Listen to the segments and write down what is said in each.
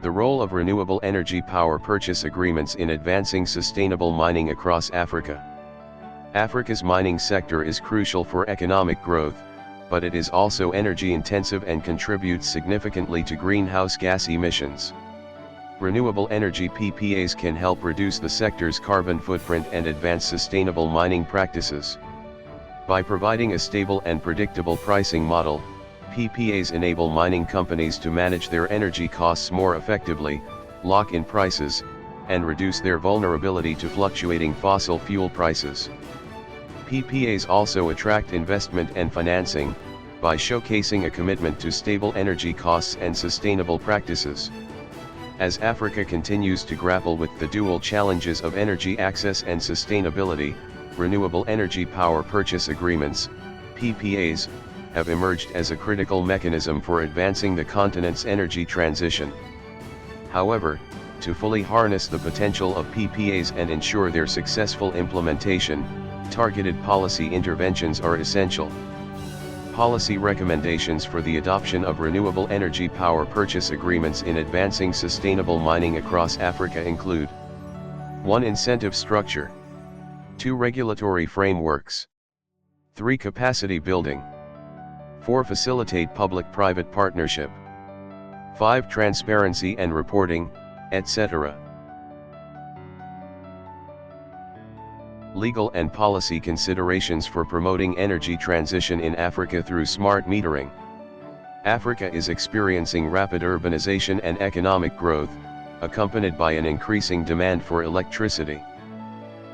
The role of renewable energy power purchase agreements in advancing sustainable mining across Africa. Africa's mining sector is crucial for economic growth, but it is also energy intensive and contributes significantly to greenhouse gas emissions. Renewable energy PPAs can help reduce the sector's carbon footprint and advance sustainable mining practices. By providing a stable and predictable pricing model, PPAs enable mining companies to manage their energy costs more effectively, lock in prices, and reduce their vulnerability to fluctuating fossil fuel prices. PPAs also attract investment and financing, by showcasing a commitment to stable energy costs and sustainable practices. As Africa continues to grapple with the dual challenges of energy access and sustainability, renewable energy power purchase agreements, PPAs, have emerged as a critical mechanism for advancing the continent's energy transition. However, to fully harness the potential of PPAs and ensure their successful implementation, targeted policy interventions are essential. Policy recommendations for the adoption of renewable energy power purchase agreements in advancing sustainable mining across Africa include: 1. Incentive structure. 2. Regulatory frameworks. 3. Capacity building. 4. Facilitate public-private partnership. 5. Transparency and reporting, etc. Legal and policy considerations for promoting energy transition in Africa through smart metering. Africa is experiencing rapid urbanization and economic growth, accompanied by an increasing demand for electricity.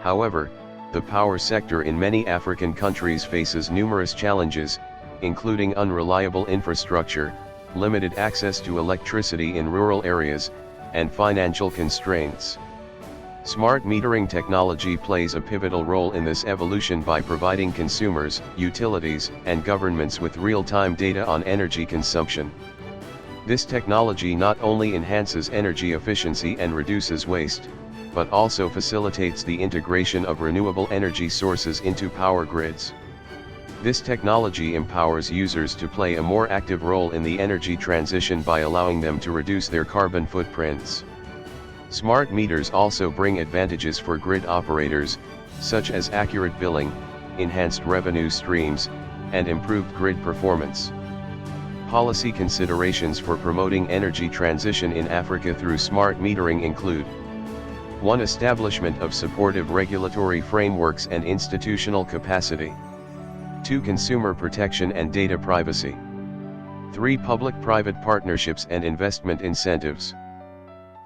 However, the power sector in many African countries faces numerous challenges, including unreliable infrastructure, limited access to electricity in rural areas, and financial constraints. Smart metering technology plays a pivotal role in this evolution by providing consumers, utilities, and governments with real-time data on energy consumption. This technology not only enhances energy efficiency and reduces waste, but also facilitates the integration of renewable energy sources into power grids. This technology empowers users to play a more active role in the energy transition by allowing them to reduce their carbon footprints. Smart meters also bring advantages for grid operators, such as accurate billing, enhanced revenue streams, and improved grid performance. Policy considerations for promoting energy transition in Africa through smart metering include: 1. Establishment of supportive regulatory frameworks and institutional capacity. 2. Consumer protection and data privacy. 3. Public-private partnerships and investment incentives.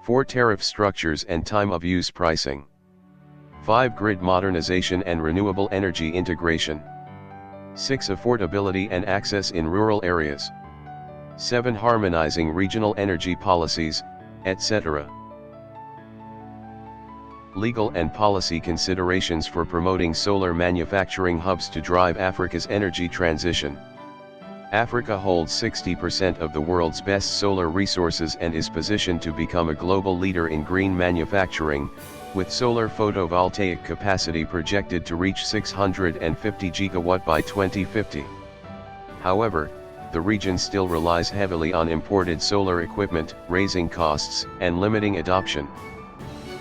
4. Tariff structures and time-of-use pricing. 5. Grid modernization and renewable energy integration. 6. Affordability and access in rural areas. 7. Harmonizing regional energy policies, etc. Legal and policy considerations for promoting solar manufacturing hubs to drive Africa's energy transition. Africa holds 60% of the world's best solar resources and is positioned to become a global leader in green manufacturing, with solar photovoltaic capacity projected to reach 650 gigawatt by 2050. However, the region still relies heavily on imported solar equipment, raising costs and limiting adoption.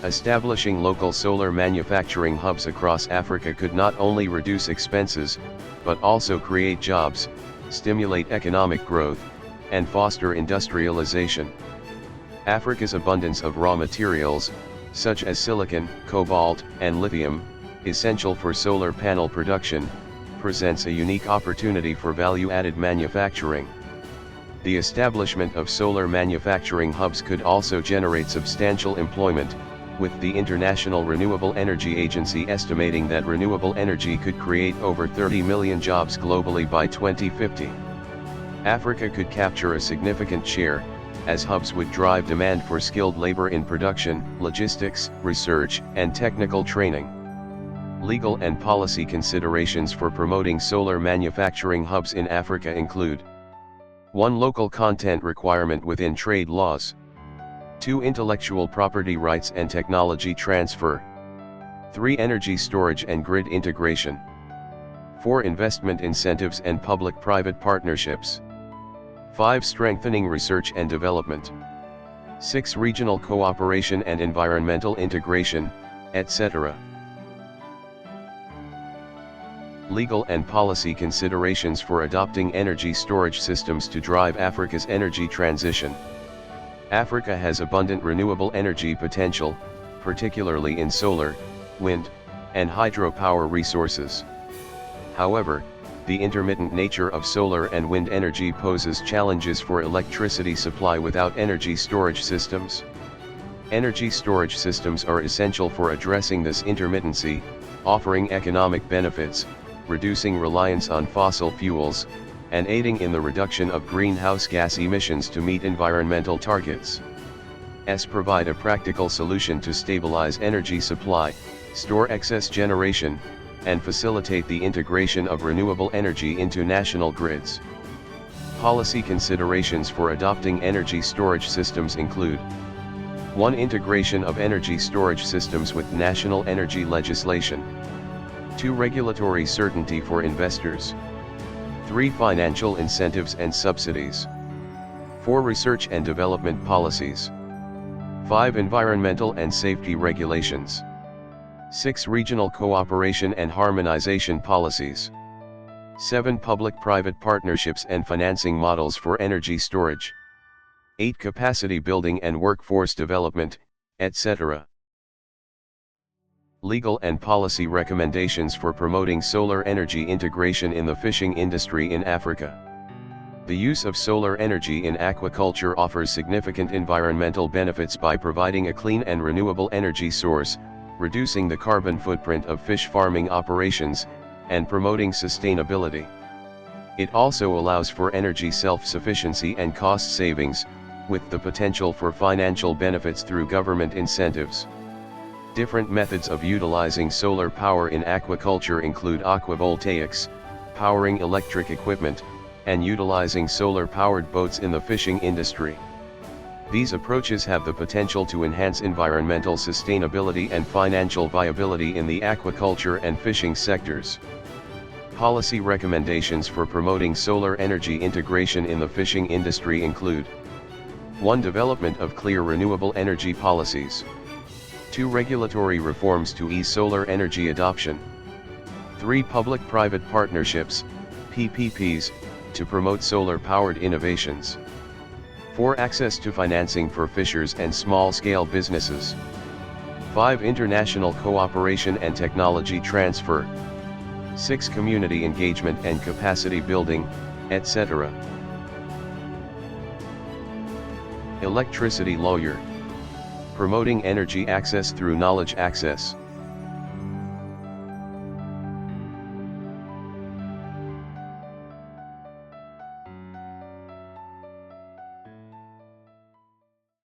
Establishing local solar manufacturing hubs across Africa could not only reduce expenses, but also create jobs, stimulate economic growth, and foster industrialization. Africa's abundance of raw materials, such as silicon, cobalt, and lithium, essential for solar panel production, presents a unique opportunity for value-added manufacturing. The establishment of solar manufacturing hubs could also generate substantial employment, with the International Renewable Energy Agency estimating that renewable energy could create over 30 million jobs globally by 2050. Africa could capture a significant share, as hubs would drive demand for skilled labor in production, logistics, research, and technical training. Legal and policy considerations for promoting solar manufacturing hubs in Africa include: 1. Local content requirement within trade laws. 2. Intellectual property rights and technology transfer. 3. Energy storage and grid integration. 4. Investment incentives and public-private partnerships. 5. Strengthening research and development. 6. Regional cooperation and environmental integration, etc. Legal and policy considerations for adopting energy storage systems to drive Africa's energy transition. Africa has abundant renewable energy potential, particularly in solar, wind, and hydropower resources. However, the intermittent nature of solar and wind energy poses challenges for electricity supply without energy storage systems. Energy storage systems are essential for addressing this intermittency, offering economic benefits, reducing reliance on fossil fuels, and aiding in the reduction of greenhouse gas emissions to meet environmental targets. Provide a practical solution to stabilize energy supply, store excess generation, and facilitate the integration of renewable energy into national grids. Policy considerations for adopting energy storage systems include: 1. Integration of energy storage systems with national energy legislation. 2. Regulatory certainty for investors. 3. Financial incentives and subsidies. 4. Research and development policies. 5. Environmental and safety regulations. 6. Regional cooperation and harmonization policies. 7. Public-private partnerships and financing models for energy storage. 8. Capacity building and workforce development, etc. Legal and policy recommendations for promoting solar energy integration in the fishing industry in Africa. The use of solar energy in aquaculture offers significant environmental benefits by providing a clean and renewable energy source, reducing the carbon footprint of fish farming operations, and promoting sustainability. It also allows for energy self-sufficiency and cost savings, with the potential for financial benefits through government incentives. Different methods of utilizing solar power in aquaculture include aquavoltaics, powering electric equipment, and utilizing solar-powered boats in the fishing industry. These approaches have the potential to enhance environmental sustainability and financial viability in the aquaculture and fishing sectors. Policy recommendations for promoting solar energy integration in the fishing industry include: 1. Development of clear renewable energy policies. 2. Regulatory reforms to ease solar energy adoption. 3. Public-private partnerships, PPPs, to promote solar-powered innovations. 4. Access to financing for fishers and small-scale businesses. 5. International cooperation and technology transfer. 6. Community engagement and capacity building, etc. Electricity lawyer. Promoting energy access through knowledge access.